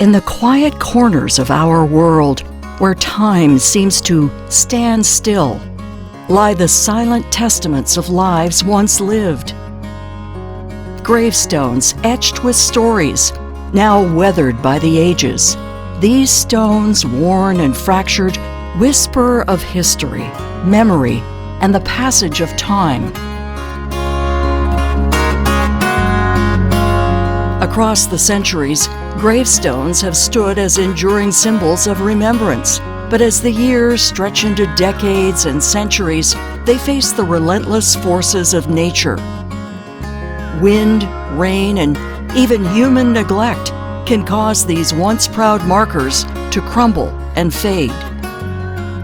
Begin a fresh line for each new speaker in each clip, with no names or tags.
In the quiet corners of our world, where time seems to stand still, lie the silent testaments of lives once lived. Gravestones etched with stories, now weathered by the ages. These stones, worn and fractured, whisper of history, memory, and the passage of time. Across the centuries, gravestones have stood as enduring symbols of remembrance. But as the years stretch into decades and centuries, they face the relentless forces of nature. Wind, rain, and even human neglect can cause these once proud markers to crumble and fade.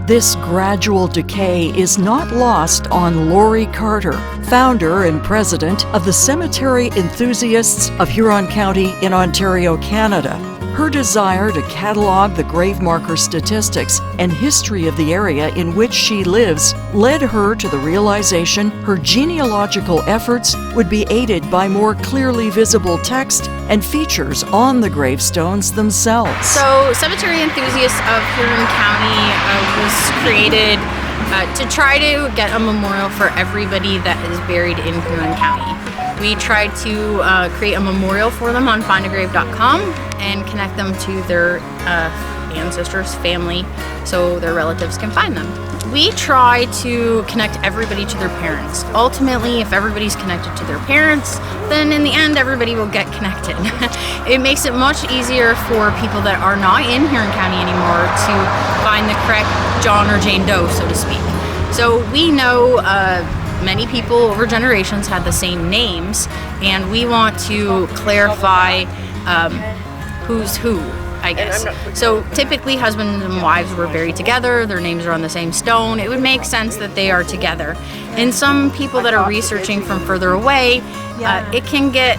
This gradual decay is not lost on Lori Carter, founder and president of the Cemetery Enthusiasts of Huron County in Ontario, Canada. Her desire to catalog the grave marker statistics and history of the area in which she lives led her to the realization her genealogical efforts would be aided by more clearly visible text and features on the gravestones themselves.
So, Cemetery Enthusiasts of Huron County was created to try to get a memorial for everybody that is buried in Huron County. We tried to create a memorial for them on FindAGrave.com and connect them to their ancestors, family, so their relatives can find them. We try to connect everybody to their parents. Ultimately, if everybody's connected to their parents, then in the end, everybody will get connected. It makes it much easier for people that are not in Huron County anymore to find the correct John or Jane Doe, so to speak. So we know many people over generations had the same names, and we want to clarify who's who, I guess. So typically husbands and wives were buried together, their names are on the same stone. It would make sense that they are together. And some people that are researching from further away, it can get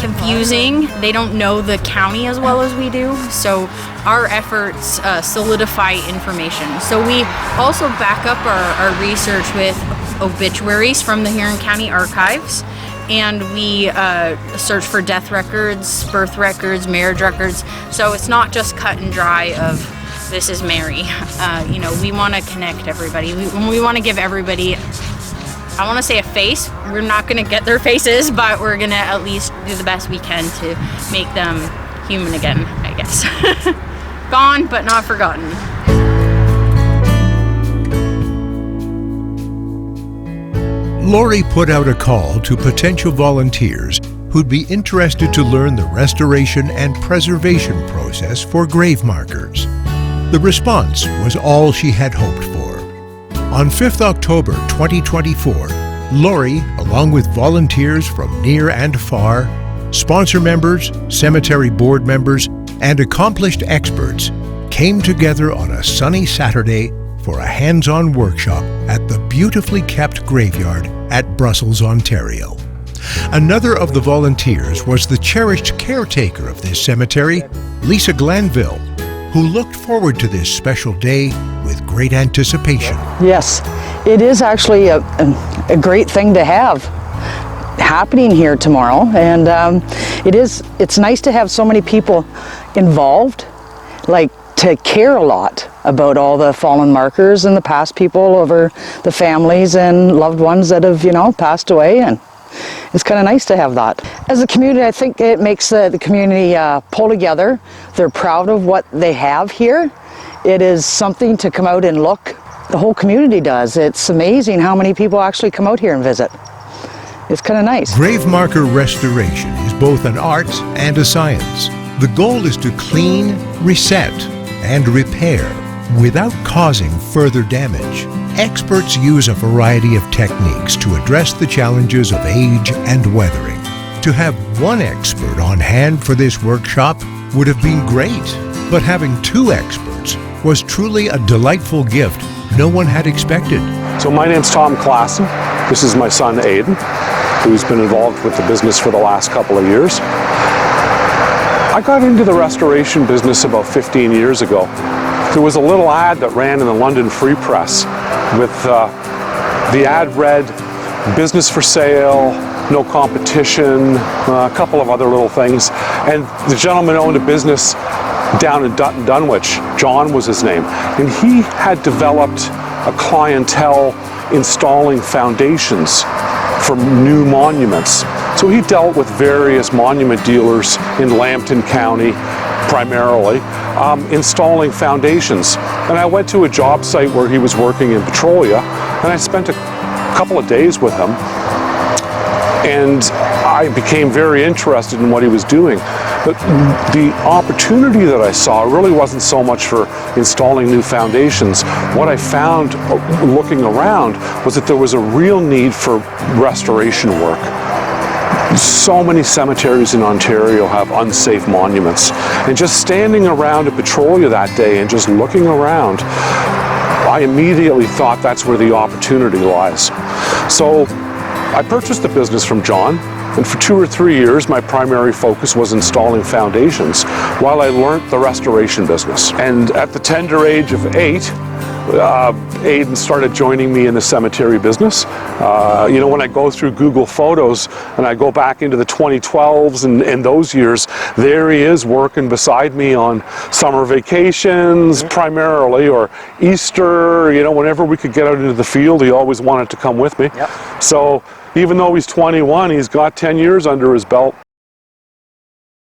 confusing. They don't know the county as well as we do. So our efforts solidify information. So we also back up our research with obituaries from the Huron County Archives, and we search for death records, birth records, marriage records. So it's not just cut and dry of this is Mary. We want to connect everybody. We want to give everybody, I want to say, a face. We're not going to get their faces, but we're going to at least do the best we can to make them human again, I guess. Gone, but not forgotten.
Lori put out a call to potential volunteers who'd be interested to learn the restoration and preservation process for grave markers. The response was all she had hoped for. On 5th October 2024, Lori, along with volunteers from near and far, sponsor members, cemetery board members, and accomplished experts, came together on a sunny Saturday for a hands-on workshop at the beautifully kept graveyard at Brussels, Ontario. Another of the volunteers was the cherished caretaker of this cemetery, Lisa Glanville, who looked forward to this special day with great anticipation.
Yes, it is actually a great thing to have happening here tomorrow, and it's nice to have so many people involved, to care a lot about all the fallen markers and the past people over the families and loved ones that have, passed away, and it's kind of nice to have that. As a community, I think it makes the community pull together. They're proud of what they have here. It is something to come out and look. The whole community does. It's amazing how many people actually come out here and visit. It's kind of nice.
Grave marker restoration is both an art and a science. The goal is to clean, reset, and repair without causing further damage. Experts use a variety of techniques to address the challenges of age and weathering. To have one expert on hand for this workshop would have been great, but having two experts was truly a delightful gift no one had expected.
So my name's Tom Classen. This is my son Aidan, who's been involved with the business for the last couple of years. I got into the restoration business about 15 years ago. There was a little ad that ran in the London Free Press with the ad read, business for sale, no competition, a couple of other little things. And the gentleman owned a business down in Dunwich. John was his name. And he had developed a clientele installing foundations for new monuments. So he dealt with various monument dealers in Lambton County, primarily, installing foundations. And I went to a job site where he was working in Petrolia, and I spent a couple of days with him, and I became very interested in what he was doing. But the opportunity that I saw really wasn't so much for installing new foundations. What I found looking around was that there was a real need for restoration work. So many cemeteries in Ontario have unsafe monuments. And just standing around at Petrolia that day and just looking around, I immediately thought that's where the opportunity lies. So I purchased the business from John, and for 2 or 3 years my primary focus was installing foundations while I learned the restoration business. And at the tender age of 8, Aidan started joining me in the cemetery business. You know, when I go through Google Photos and I go back into the 2012s and those years, there he is working beside me on summer vacations primarily, or Easter, you know, whenever we could get out into the field, he always wanted to come with me. Yep. So even though he's 21, he's got 10 years under his belt.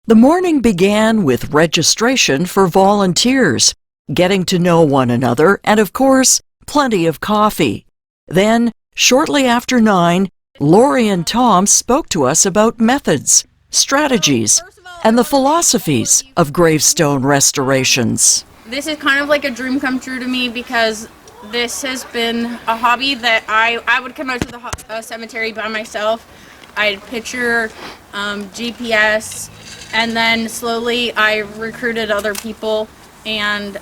The morning began with registration for volunteers, getting to know one another, and of course, plenty of coffee. Then, shortly after 9, Lori and Tom spoke to us about methods, strategies, and the philosophies of gravestone restorations.
This is kind of like a dream come true to me, because this has been a hobby that I would come out to the cemetery by myself. I'd picture GPS, and then slowly I recruited other people. And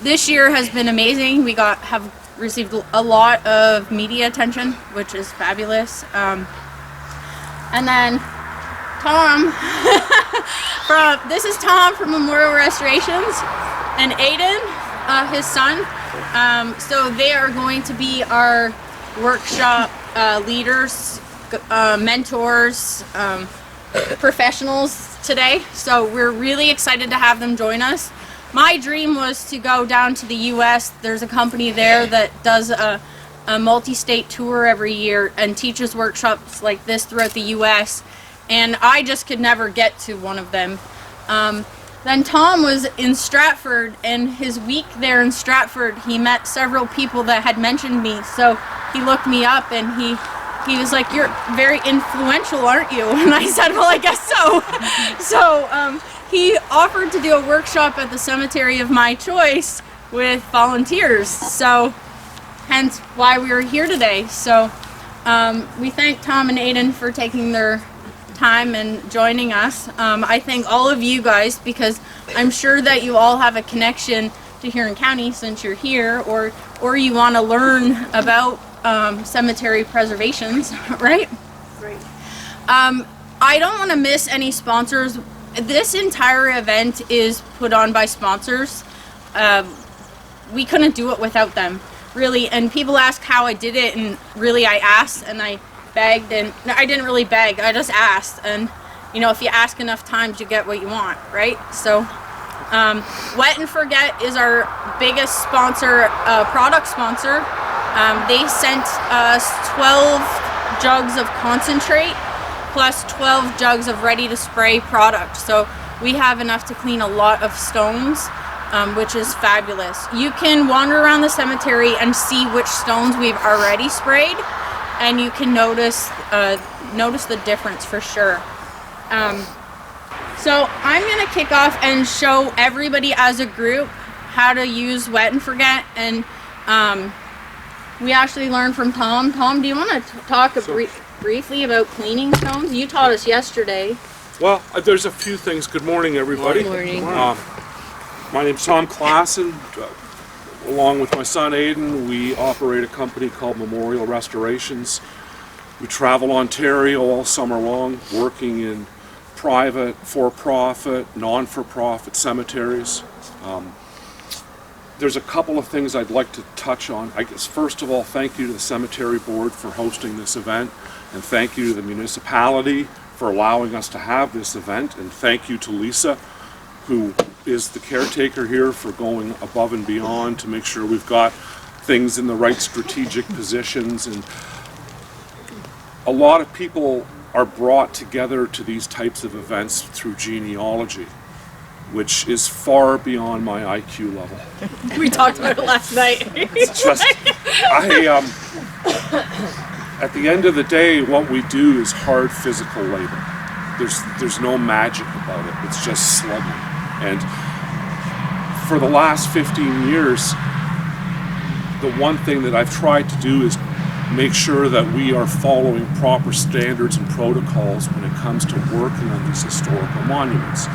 this year has been amazing. We have received a lot of media attention, which is fabulous. And then Tom, this is Tom from Memorial Restorations, and Aidan, his son. So they are going to be our workshop leaders, mentors, professionals today. So we're really excited to have them join us. My dream was to go down to the US. There's a company there that does a multi-state tour every year and teaches workshops like this throughout the US, and I just could never get to one of them. Then Tom was in Stratford, and his week there in Stratford, he met several people that had mentioned me. So he looked me up and he was like, "You're very influential, aren't you?" And I said, "Well, I guess so." So he offered to do a workshop at the cemetery of my choice with volunteers. So hence why we are here today. So we thank Tom and Aidan for taking their time and joining us. I thank all of you guys, because I'm sure that you all have a connection to Huron County since you're here, or you want to learn about cemetery preservations, right? Right. I don't want to miss any sponsors. This entire event is put on by sponsors. We couldn't do it without them, really. And people ask how I did it, and really I asked and I begged, and no, I didn't really beg, I just asked. And you know, if you ask enough times, you get what you want, right? So Wet and Forget is our biggest sponsor, product sponsor. They sent us 12 jugs of concentrate plus 12 jugs of ready to spray product. So we have enough to clean a lot of stones, which is fabulous. You can wander around the cemetery and see which stones we've already sprayed, and you can notice the difference for sure. So I'm gonna kick off and show everybody as a group how to use Wet and Forget, and we actually learned from Tom. Tom, do you want to talk briefly about cleaning stones? You taught us yesterday.
Well, there's a few things. Good morning, everybody.
Good morning.
My name's Tom Classen. Along with my son Aidan, we operate a company called Memorial Restorations. We travel Ontario all summer long, working in private, for-profit, non-for-profit cemeteries. There's a couple of things I'd like to touch on. I guess, first of all, thank you to the Cemetery Board for hosting this event. And thank you to the municipality for allowing us to have this event. And thank you to Lisa, who is the caretaker here, for going above and beyond to make sure we've got things in the right strategic positions. And a lot of people are brought together to these types of events through genealogy, which is far beyond my IQ level.
We talked about it last night.
It's just, at the end of the day, what we do is hard physical labor. There's no magic about it. It's just slugging. And for the last 15 years, the one thing that I've tried to do is make sure that we are following proper standards and protocols when it comes to working on these historical monuments.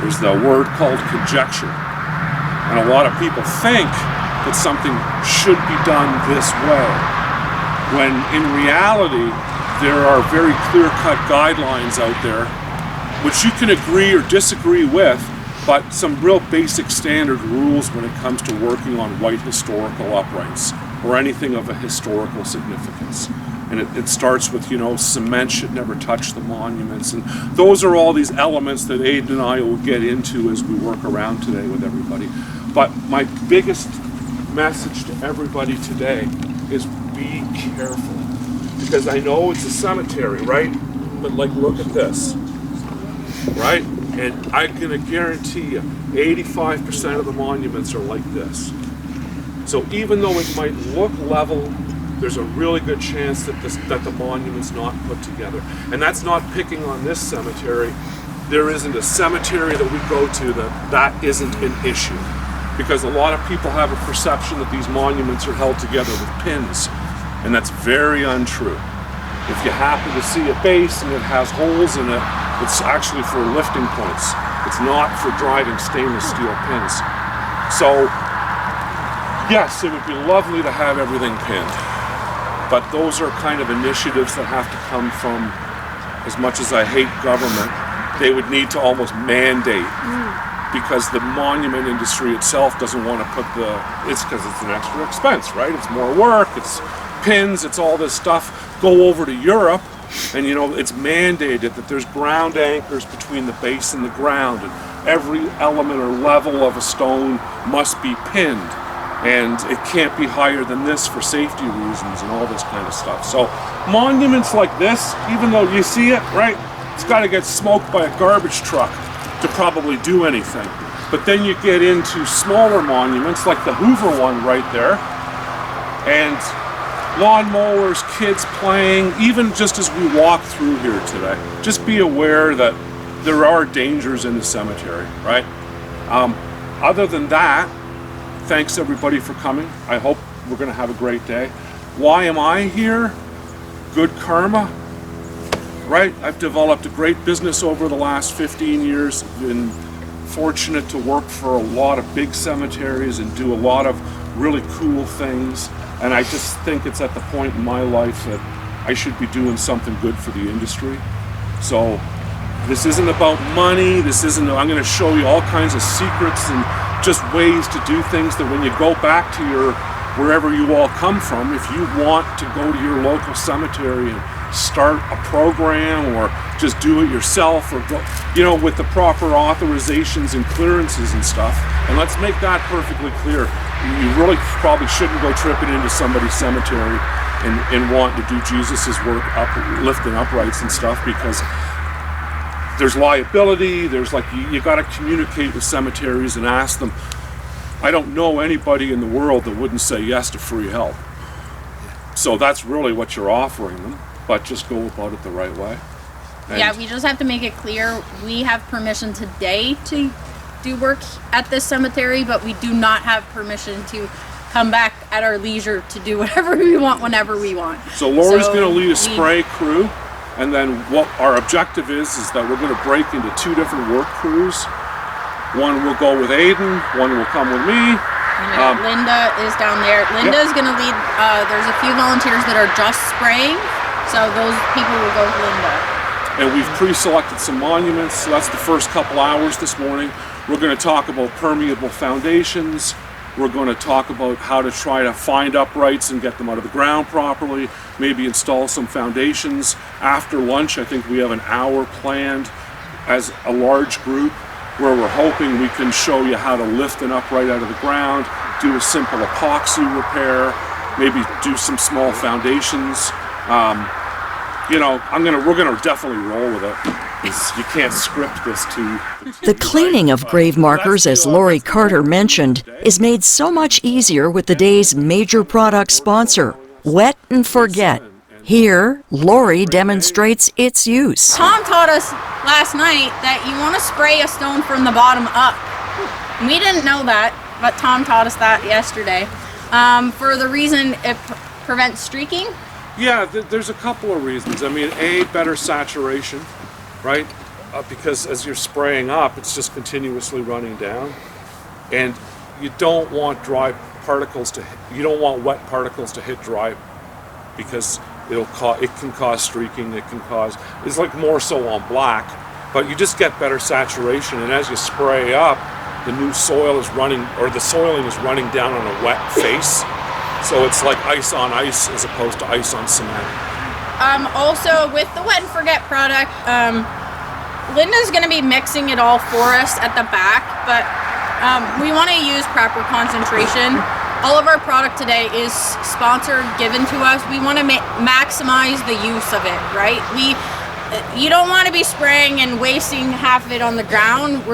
There's the word called conjecture. And a lot of people think that something should be done this way, when in reality, there are very clear-cut guidelines out there, which you can agree or disagree with, but some real basic standard rules when it comes to working on white historical uprights or anything of a historical significance. And it starts with, cement should never touch the monuments. And those are all these elements that Aidan and I will get into as we work around today with everybody. But my biggest message to everybody today is be careful. Because I know it's a cemetery, right? But look at this, right? And I'm gonna guarantee you, 85% of the monuments are like this. So even though it might look level, there's a really good chance that the monument's not put together. And that's not picking on this cemetery. There isn't a cemetery that we go to that isn't an issue. Because a lot of people have a perception that these monuments are held together with pins. And that's very untrue. If you happen to see a base and it has holes in it, it's actually for lifting points. It's not for driving stainless steel pins. So, yes, it would be lovely to have everything pinned. But those are kind of initiatives that have to come from, as much as I hate government, they would need to almost mandate. Because the monument industry itself doesn't want to put it's because it's an extra expense, right? It's more work, it's pins, it's all this stuff. Go over to Europe and it's mandated that there's ground anchors between the base and the ground, and every element or level of a stone must be pinned, and it can't be higher than this for safety reasons and all this kind of stuff. So monuments like this, even though you see it, right, it's got to get smoked by a garbage truck to probably do anything. But then you get into smaller monuments like the Hoover one right there, and lawnmowers, kids playing, even just as we walk through here today. Just be aware that there are dangers in the cemetery, right? Other than that, thanks everybody for coming. I hope we're going to have a great day. Why am I here? Good karma, right? I've developed a great business over the last 15 years. Been fortunate to work for a lot of big cemeteries and do a lot of really cool things. And I just think it's at the point in my life that I should be doing something good for the industry. So this isn't about money. I'm going to show you all kinds of secrets and just ways to do things that when you go back to wherever you all come from, if you want to go to your local cemetery and start a program or just do it yourself, or go, with the proper authorizations and clearances and stuff. And let's make that perfectly clear. You really probably shouldn't go tripping into somebody's cemetery and want to do Jesus's work, lifting uprights and stuff, because there's liability. There's you got to communicate with cemeteries and ask them. I don't know anybody in the world that wouldn't say yes to free help. So that's really what you're offering them, but just go about it the right way.
Yeah, we just have to make it clear we have permission today to do work at this cemetery, but we do not have permission to come back at our leisure to do whatever we want whenever we want.
So Lori's going to lead a spray crew, and then what our objective is that we're going to break into 2 different work crews. One will go with Aidan, one will come with me.
Linda is down there. Linda's going to lead, there's a few volunteers that are just spraying, so those people will go with Linda.
And we've pre-selected some monuments, so that's the first couple hours this morning. We're going to talk about permeable foundations. We're going to talk about how to try to find uprights and get them out of the ground properly. maybe install some foundations. After lunch, I think we have an hour planned as a large group where we're hoping we can show you how to lift an upright out of the ground, do a simple epoxy repair, maybe do some small foundations. You know, we're gonna definitely roll with it. You can't script this too.
The cleaning of grave markers, as Lori Carter mentioned, is made so much easier with the day's major product sponsor, Wet and Forget. Here, Lori demonstrates its use.
Tom taught us last night that you want to spray a stone from the bottom up. We didn't know that, but Tom taught us that yesterday. For the reason it prevents streaking.
Yeah, there's a couple of reasons. I mean, better saturation, right? Because as you're spraying up, it's just continuously running down, and you don't want wet particles to hit dry, because it can cause streaking. It's like more so on black, but you just get better saturation, and as you spray up, the new soil is running, or the soiling is running down on a wet face. So it's like ice on ice as opposed to ice on cement.
Also, with the Wet and Forget product, Linda's going to be mixing it all for us at the back, but we want to use proper concentration. All of our product today is sponsored, given to us. We want to maximize the use of it, right? You don't want to be spraying and wasting half of it on the ground.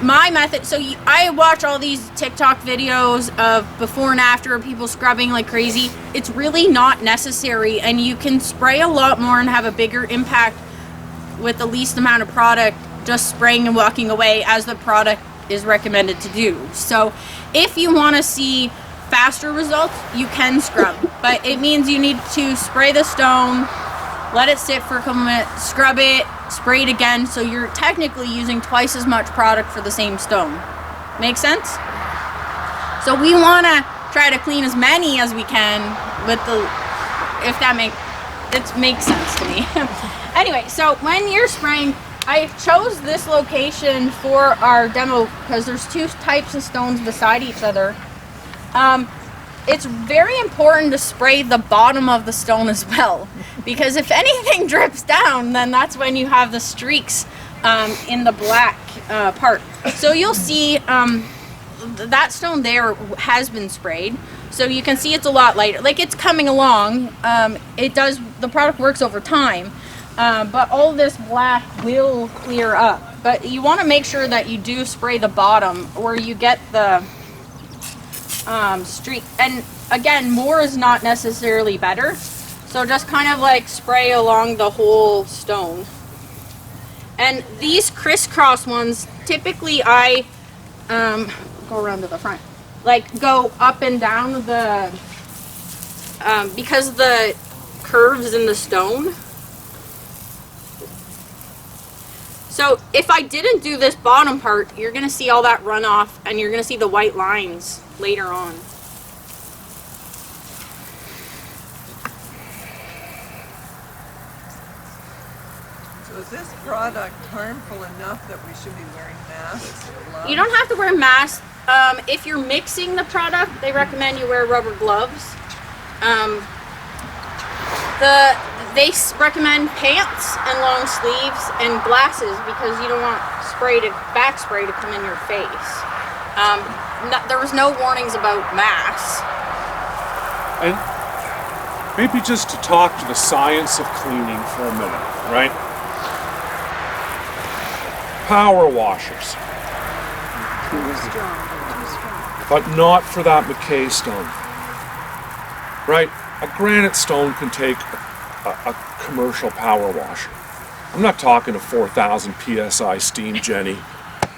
My method, I watch all these TikTok videos of before and after of people scrubbing like crazy. It's really not necessary, and you can spray a lot more and have a bigger impact with the least amount of product, just spraying and walking away as the product is recommended to do. So if you want to see faster results, you can scrub, but it means you need to spray the stone, let it sit for a couple minutes, scrub it, spray it again, so you're technically using twice as much product for the same stone. Make sense? So we want to try to clean as many as we can with it makes sense to me. Anyway, so when you're spraying, I chose this location for our demo because there's two types of stones beside each other. It's very important to spray the bottom of the stone as well, because if anything drips down, then that's when you have the streaks in the black part. So you'll see that stone there has been sprayed, so you can see it's a lot lighter. Like, it's coming along. The product works over time, but all this black will clear up. But you want to make sure that you do spray the bottom where you get the streak. And again, more is not necessarily better, so just kind of like spray along the whole stone. And these crisscross ones, typically I go around to the front, like go up and down the because of the curves in the stone. So if I didn't do this bottom part, you're going to see all that runoff, and you're going to see the white lines later on.
So is this product harmful enough that we should be wearing masks or gloves?
You don't have to wear masks. If you're mixing the product, they recommend you wear rubber gloves. They recommend pants and long sleeves and glasses because you don't want back spray to come in your face. There was no warnings about masks.
And maybe just to talk to the science of cleaning for a minute, right? Power washers. But not for that McKay stone. Right? A granite stone can take a commercial power washer. I'm not talking a 4,000 PSI steam Jenny,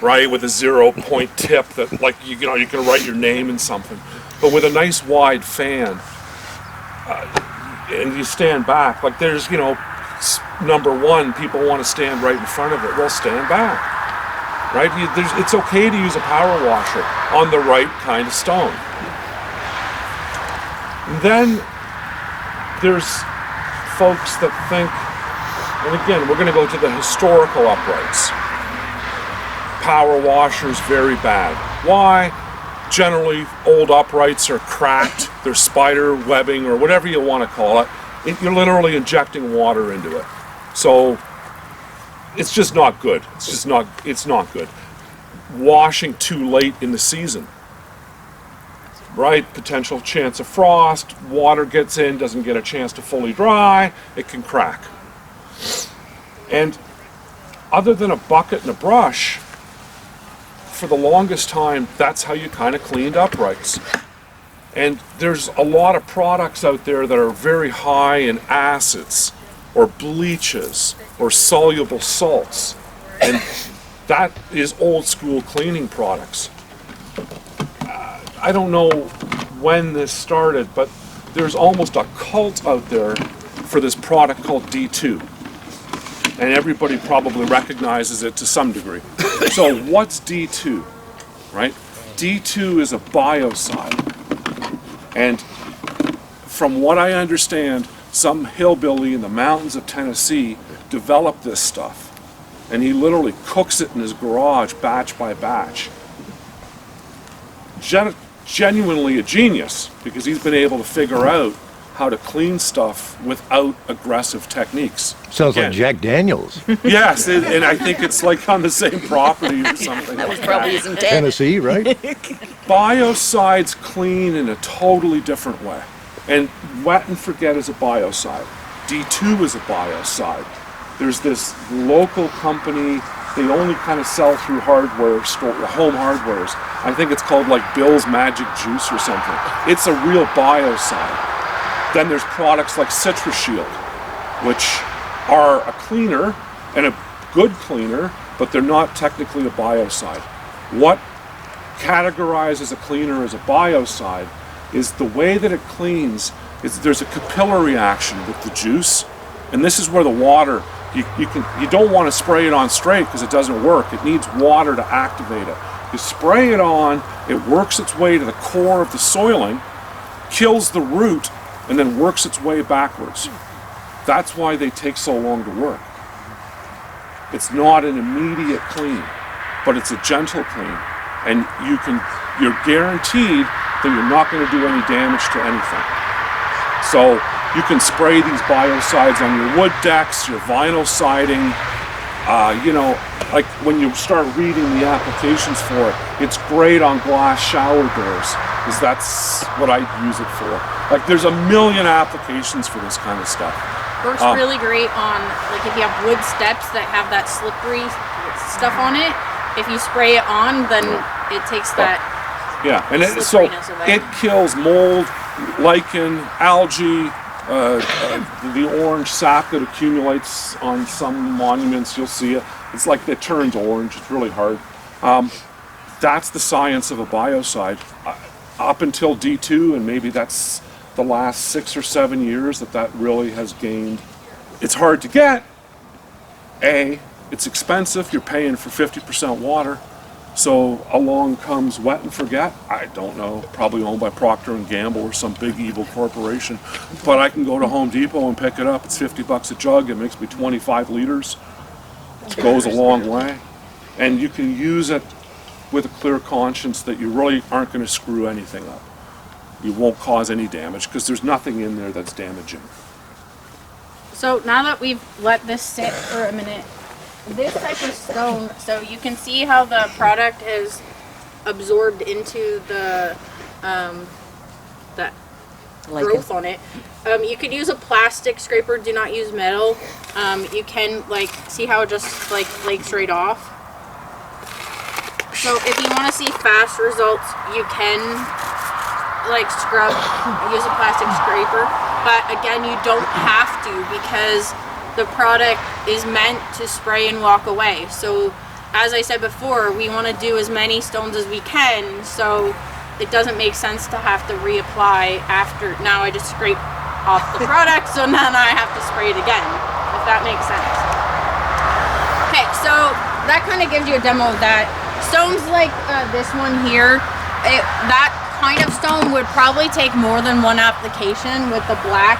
right, with a 0-point tip that, like, you can write your name in something. But with a nice wide fan, and you stand back, like there's, number one, people want to stand right in front of it. Well, stand back, right? It's okay to use a power washer on the right kind of stone. And then there's folks that think, and again, we're going to go to the historical uprights. Power washers, very bad. Why? generally old uprights are cracked, they're spider webbing or whatever you want to call it. You're literally injecting water into it. So it's just not good. It's not good. Washing too late in the season, right? Potential chance of frost, water gets in, doesn't get a chance to fully dry, it can crack. And other than a bucket and a brush, for the longest time, that's how you kind of cleaned uprights. And there's a lot of products out there that are very high in acids or bleaches or soluble salts. And that is old school cleaning products. I don't know when this started, but there's almost a cult out there for this product called D2. And everybody probably recognizes it to some degree. So what's D2, right? D2 is a biocide. And from what I understand, some hillbilly in the mountains of Tennessee developed this stuff. And he literally cooks it in his garage batch by batch. Genuinely a genius, because he's been able to figure out how to clean stuff without aggressive techniques.
Sounds like Jack Daniels.
Yes, and I think it's like on the same property or something.
That was probably his intent.
Tennessee, right?
Biocides clean in a totally different way. And wet and forget is a biocide. D2 is a biocide. There's this local company, they only kind of sell through hardware store, home hardwares. I think it's called like Bill's Magic Juice or something. It's a real biocide. Then there's products like Citrus Shield, which are a cleaner and a good cleaner, but they're not technically a biocide. What categorizes a cleaner as a biocide is the way that it cleans. There's a capillary action with the juice, and this is where the water, you don't want to spray it on straight because it doesn't work. It needs water to activate it. You spray it on, it works its way to the core of the soiling, kills the root, and then works its way backwards. That's why they take so long to work. It's not an immediate clean, but it's a gentle clean. And you're guaranteed that you're not going to do any damage to anything. So you can spray these biocides on your wood decks, your vinyl siding, like when you start reading the applications for it, it's great on glass shower doors, because that's what I use it for. Like there's a million applications for this kind of stuff.
Works really great on, like if you have wood steps that have that slippery stuff on it, if you spray it on, then it takes that
and
slipperiness away.
It kills mold, lichen, algae, the orange sap that accumulates on some monuments, you'll see it. It's like it turns orange, it's really hard. That's the science of a biocide. Up until D2, and maybe that's the last 6 or 7 years that really has gained. It's hard to get. It's expensive, you're paying for 50% water. So along comes Wet and Forget. I don't know, probably owned by Procter & Gamble or some big evil corporation. But I can go to Home Depot and pick it up. It's $50 a jug. It makes me 25 liters. It goes a long way. And you can use it with a clear conscience that you really aren't going to screw anything up. You won't cause any damage because there's nothing in there that's damaging.
So now that we've let this sit for a minute, this type of stone, so you can see how the product is absorbed into the growth on it. You could use a plastic scraper, do not use metal. You can see how it just flakes right off. So if you want to see fast results, you can scrub, use a plastic scraper, but again, you don't have to, because the product is meant to spray and walk away. So as I said before, we want to do as many stones as we can, so it doesn't make sense to have to reapply after. Now I just scrape off the product, so then I have to spray it again, if that makes sense. Okay, so that kind of gives you a demo of that. Stones like this one here, that kind of stone would probably take more than one application with the black.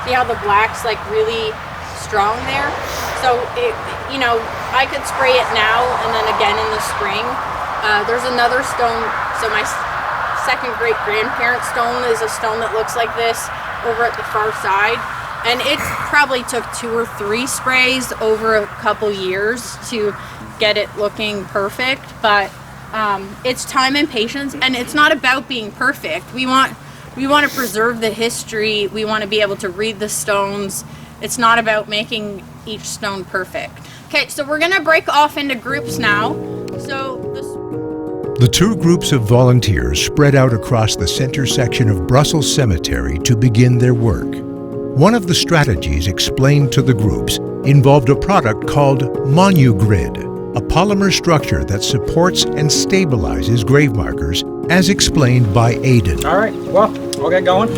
See how the black's really strong there? So I could spray it now and then again in the spring. There's another stone, so my second great-grandparent stone is a stone that looks like this over at the far side. And it probably took 2 or 3 sprays over a couple years to get it looking perfect, but it's time and patience, and it's not about being perfect. We want to preserve the history. We want to be able to read the stones. It's not about making each stone perfect. Okay, so we're gonna break off into groups now.
The 2 groups of volunteers spread out across the center section of Brussels Cemetery to begin their work. One of the strategies explained to the groups involved a product called Monu Grid, a polymer structure that supports and stabilizes grave markers, as explained by Aidan.
All right, well, I'll get going.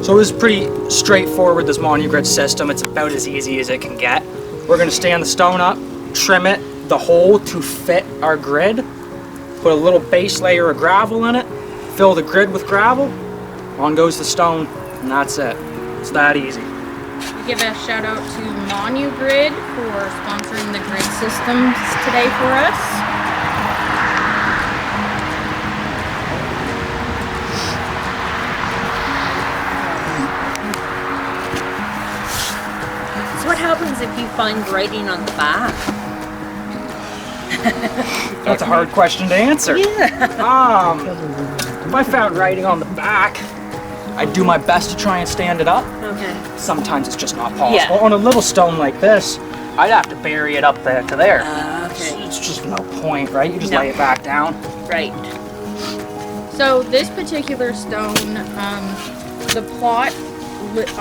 So this is pretty straightforward, this Monu Grid system. It's about as easy as it can get. We're gonna stand the stone up, trim it, the hole to fit our grid, put a little base layer of gravel in it, fill the grid with gravel, on goes the stone, and that's it. It's that easy.
We give a shout out to Monu Grid for sponsoring the grid systems today for us.
So what happens if you find writing on the back?
That's a hard question to answer.
Yeah.
If I found writing on the back, I'd do my best to try and stand it up.
Okay.
Sometimes it's just not possible.
Yeah.
On a little stone like this, I'd have to bury it up there to there.
Okay.
It's just no point, right? You just
No.
lay it back down.
Right.
So this particular stone, the plot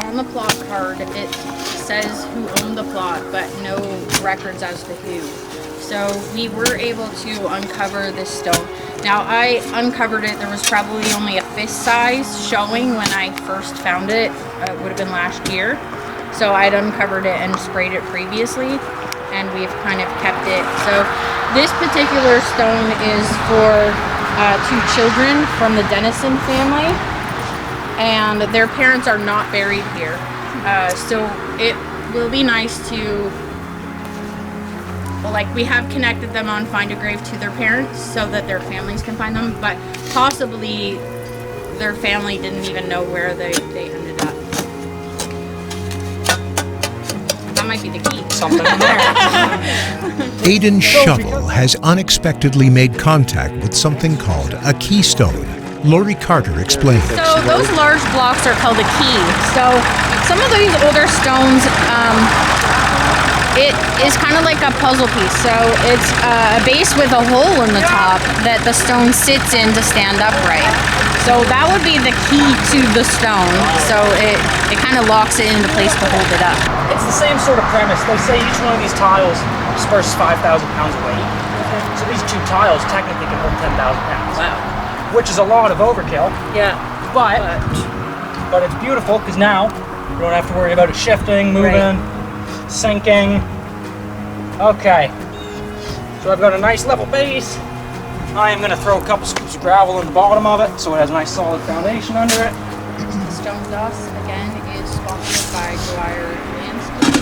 on the plot card, it says who owned the plot, but no records as to who. So we were able to uncover this stone. Now I uncovered it, there was probably only a fist size showing when I first found it. It would have been last year. So I'd uncovered it and sprayed it previously, and we've kind of kept it. So this particular stone is for 2 children from the Dennison family, and their parents are not buried here. So it will be nice to, well, like, we have connected them on FindAGrave to their parents so that their families can find them, but possibly their family didn't even know where they ended up. That might be the key.
Something in there.
Aidan's shovel has unexpectedly made contact with something called a keystone. Lori Carter explains.
So those large blocks are called a key. So some of these older stones, it is kind of like a puzzle piece. So it's a base with a hole in the top that the stone sits in to stand upright. So that would be the key to the stone. So it kind of locks it into place to hold it up.
It's the same sort of premise. They say each one of these tiles disperses 5,000 pounds of weight. So these 2 tiles technically can hold 10,000 pounds.
Wow.
Which is a lot of overkill.
Yeah.
But it's beautiful because now you don't have to worry about it shifting, moving, sinking. Okay. So I've got a nice level base. I am going to throw a couple scoops of gravel in the bottom of it so it has a nice solid foundation under it.
The stone dust, again, is sponsored by Dwyer Landscape.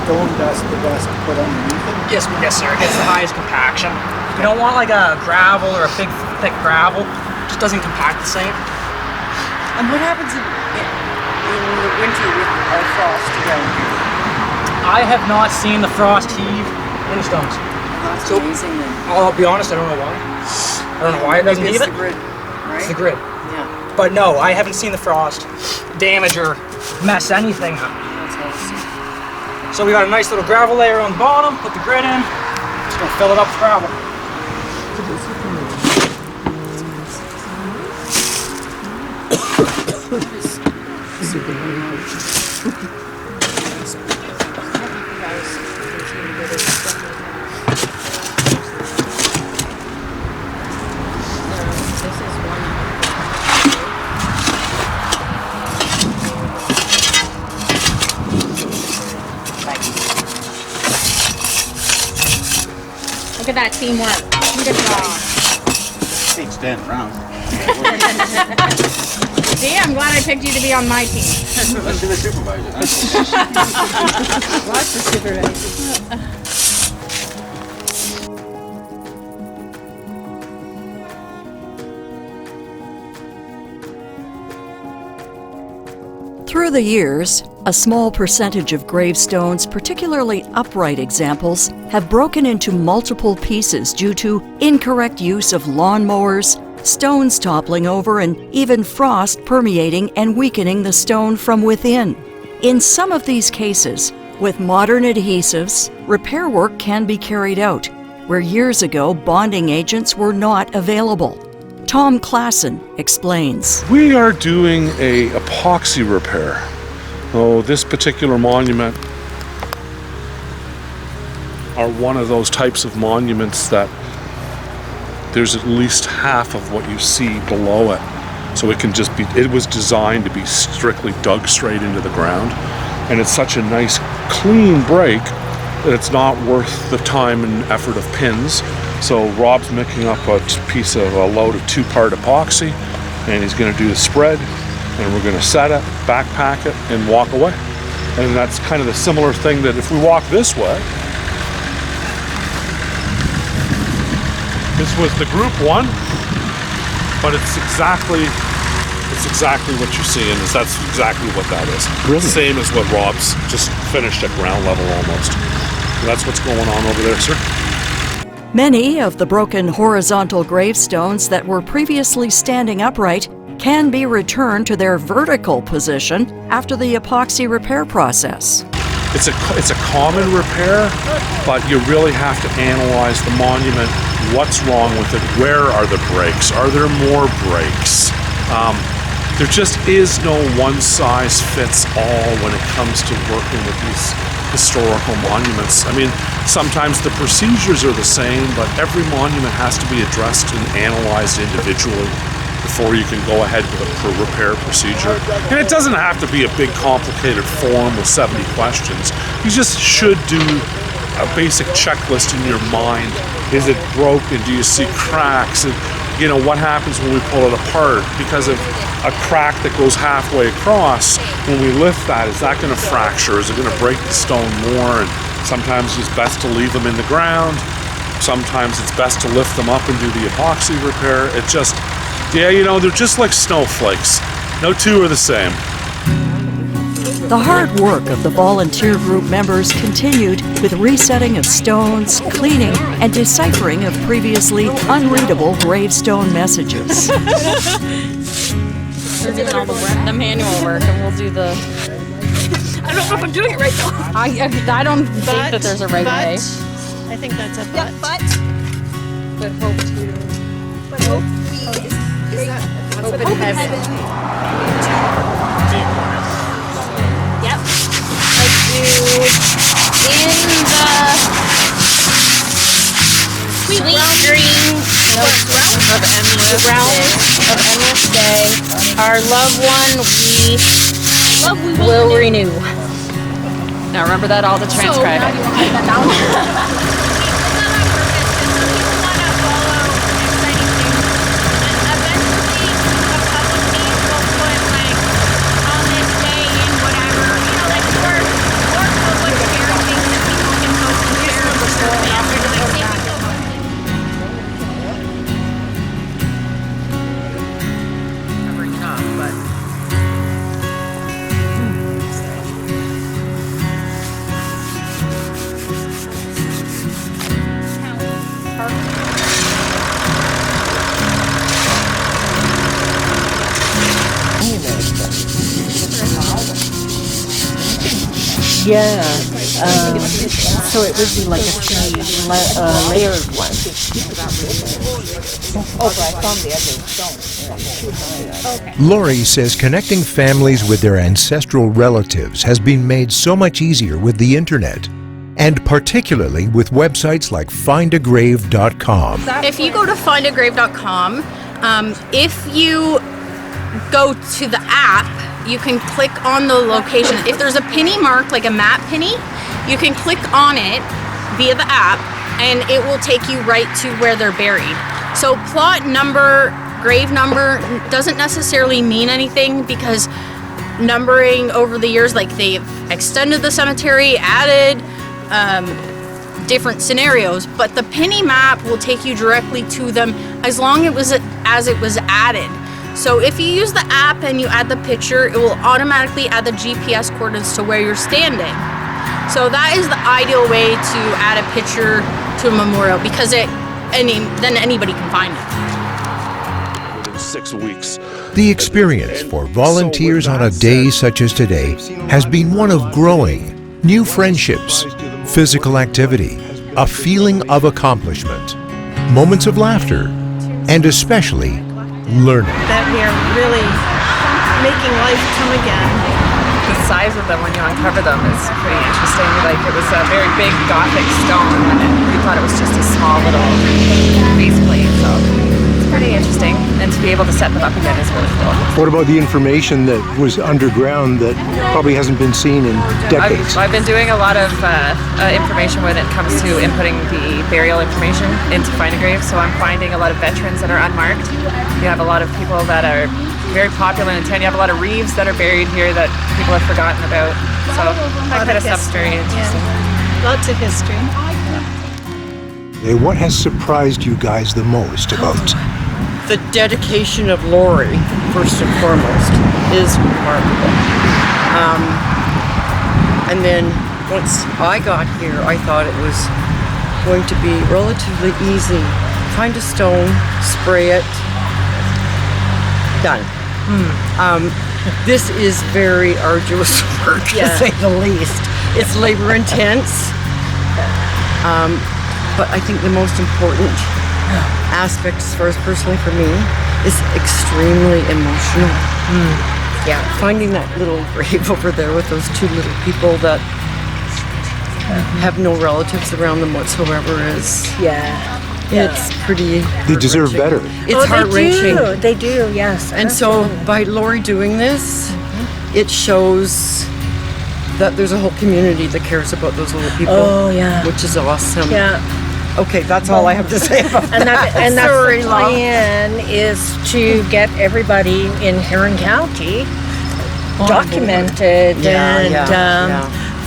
Stone dust, the dust put underneath it?
Yes, sir. It gets the highest compaction. You don't want like a gravel or a big, thick gravel. It just doesn't compact the same.
And what happens in the winter with our frost around here?
I have not seen the frost heave any stones.
That's amazing then.
I'll be honest, I don't know why. I don't know why it doesn't
Maybe
heave
it's
it.
the grid, right?
It's the grid.
Yeah,
But no, I haven't seen the frost damage or mess anything up.
that's awesome.
So we got a nice little gravel layer on the bottom, put the grid in, just gonna fill it up with gravel.
Look at that teamwork. Good job.
Ain't standing around.
See, I'm glad I picked you to be on my team.
Let's do the supervisor.
Lots of supervisors.
Through the years, a small percentage of gravestones, particularly upright examples, have broken into multiple pieces due to incorrect use of lawnmowers, stones toppling over, and even frost permeating and weakening the stone from within. In some of these cases, with modern adhesives, repair work can be carried out, where years ago bonding agents were not available. Tom Classen explains.
We are doing a epoxy repair. Oh, this particular monument are one of those types of monuments that there's at least half of what you see below it. So it can just be, it was designed to be strictly dug straight into the ground. And it's such a nice clean break that it's not worth the time and effort of pins. So Rob's making up a piece of a load of 2-part epoxy, and he's going to do the spread, and we're going to set it, backpack it, and walk away. And that's kind of the similar thing that if we walk this way, this was the group one, but it's exactly what you're seeing. That's exactly what that is.
Brilliant.
Same as what Rob's just finished at ground level almost. So that's what's going on over there, sir.
Many of the broken horizontal gravestones that were previously standing upright can be returned to their vertical position after the epoxy repair process.
It's a common repair, but you really have to analyze the monument. What's wrong with it? Where are the breaks? Are there more breaks? There just is no one-size-fits-all when it comes to working with these historical monuments. I mean, sometimes the procedures are the same, but every monument has to be addressed and analyzed individually before you can go ahead with a repair procedure. And it doesn't have to be a big complicated form with 70 questions. You just should do a basic checklist in your mind. Is it broken? Do you see cracks? And, you know, what happens when we pull it apart? Because of a crack that goes halfway across, when we lift that, is that going to fracture? Is it going to break the stone more? And sometimes it's best to leave them in the ground. Sometimes it's best to lift them up and do the epoxy repair. It just, yeah, you know, they're just like snowflakes. No two are the same.
The hard work of the volunteer group members continued with resetting of stones, cleaning, and deciphering of previously unreadable gravestone messages.
They're doing all the manual work, and we'll do the...
I don't know if I'm doing it right though.
I don't think that there's a right way.
I think that's a but.
Yep,
But hope to...
But hope we...
Hope in heaven.
Yep. Let's do in the sweet green realm of endless day. Our loved one we will renew.
Now remember that all the transcribe.
So, how do you want to write that down?
Yeah. So it would be like a layered one. Oh, but I found the other stone.
Lori says connecting families with their ancestral relatives has been made so much easier with the internet, and particularly with websites like FindAGrave.com.
If you go to FindAGrave.com, if you go to the app, you can click on the location. If there's a penny marked, like a map penny, you can click on it via the app and it will take you right to where they're buried. So plot number, grave number doesn't necessarily mean anything because numbering over the years, like they've extended the cemetery, added different scenarios, but the penny map will take you directly to them as long as it was added. So if you use the app and you add the picture, it will automatically add the GPS coordinates to where you're standing. So that is the ideal way to add a picture to a memorial, because then anybody can find it.
Within 6 weeks.
The experience for volunteers on a day such as today has been one of growing, new friendships, physical activity, a feeling of accomplishment, moments of laughter, and especially learning.
That we are really making life come again.
The size of them when you uncover them is pretty interesting. Like, it was a very big Gothic stone, and we thought it was just a small little faceplate. So it's pretty interesting, and to be able to set them up again is really cool.
What about the information that was underground that probably hasn't been seen in decades?
I've been doing a lot of information when it comes to inputting the burial information into FindAGrave, so I'm finding a lot of veterans that are unmarked. You have a lot of people that are very popular in town. You have a lot of reeves that are buried here that people have forgotten about. So that kind of stuff's very interesting.
Yeah. Lots of history.
What has surprised you guys the most about?
The dedication of Lori, first and foremost, is remarkable. And then once I got here, I thought it was going to be relatively easy. Find a stone, spray it, done. This is very arduous work, to say the least. It's labor intense, but I think the most important aspect, as far as personally for me, is extremely emotional. Yeah, finding that little grave over there with those two little people that have no relatives around them whatsoever is... It's pretty...
They deserve better.
It's heart-wrenching.
They do, yes.
And so by Lori doing this, it shows that there's a whole community that cares about those little people.
Oh, yeah.
Which is awesome.
Yeah.
Okay, that's all I have to say about
And
that.
that's
Sorry,
the
Lon.
plan, is to get everybody in Huron County documented and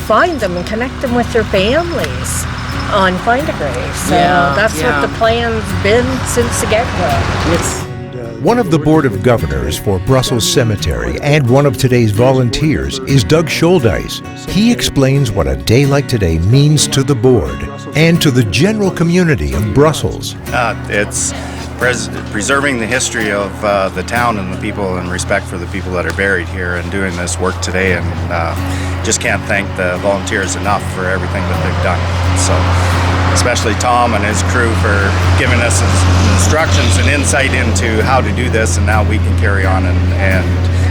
find them and connect them with their families on FindAGrave. So that's what the plan's been since the get-go.
One of the Board of Governors for Brussels Cemetery and one of today's volunteers is Doug Scholdice. He explains what a day like today means to the board and to the general community of Brussels.
It's preserving the history of the town and the people, and respect for the people that are buried here, and doing this work today, and just can't thank the volunteers enough for everything that they've done. So especially Tom and his crew for giving us instructions and insight into how to do this, and now we can carry on and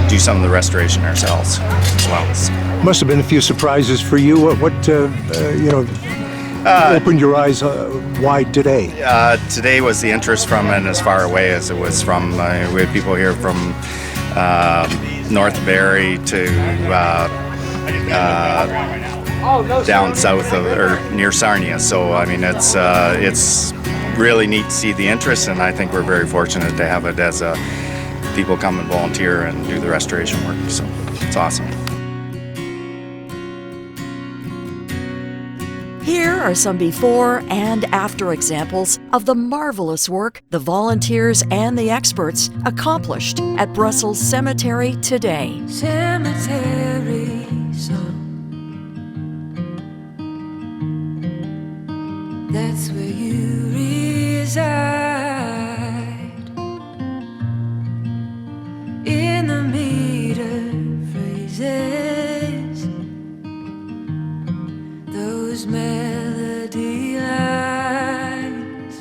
do some of the restoration ourselves as well.
Must have been a few surprises for you. What opened your eyes wide today?
Today was the interest from, and as far away as it was from, we had people here from North Barrie to down south of, or near Sarnia. So I mean, it's really neat to see the interest, and I think we're very fortunate to have it as people come and volunteer and do the restoration work. So it's awesome.
Here are some before and after examples of the marvelous work the volunteers and the experts accomplished at Brussels Cemetery today.
Cemetery song. That's where you reside. In the meter phrases, those melody lines,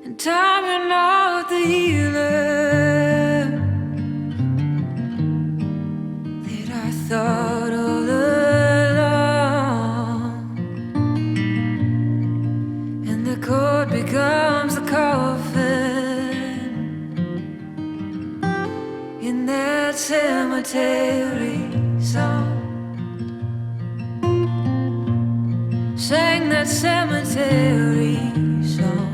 and time you're not the healer that I thought all along, and the chord becomes the coffin in that cemetery song. Sang that cemetery song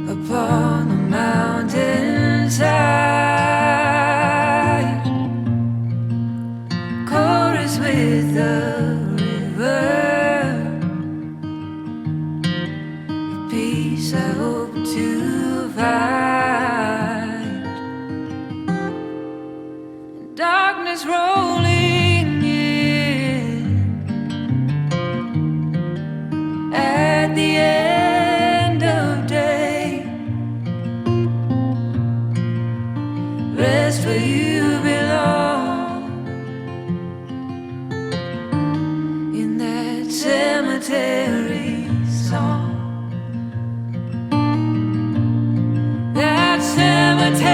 upon the mountainside, chorus with the river, rest where you belong, in that cemetery song. That cemetery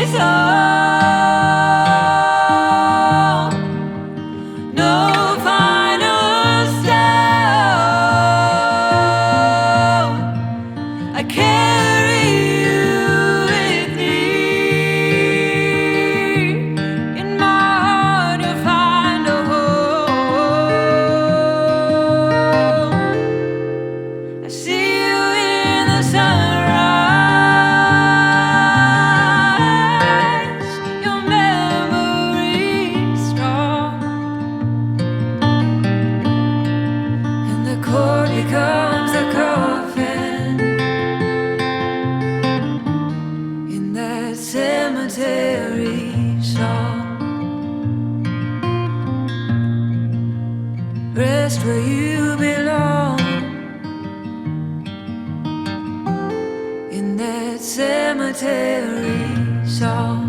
song. No final stone. I carry you with me. In my heart you'll find a home. I see you in the sunrise. Your memory's strong, and the cord becomes a coffin in that cemetery song. Rest where you belong, in that cemetery song.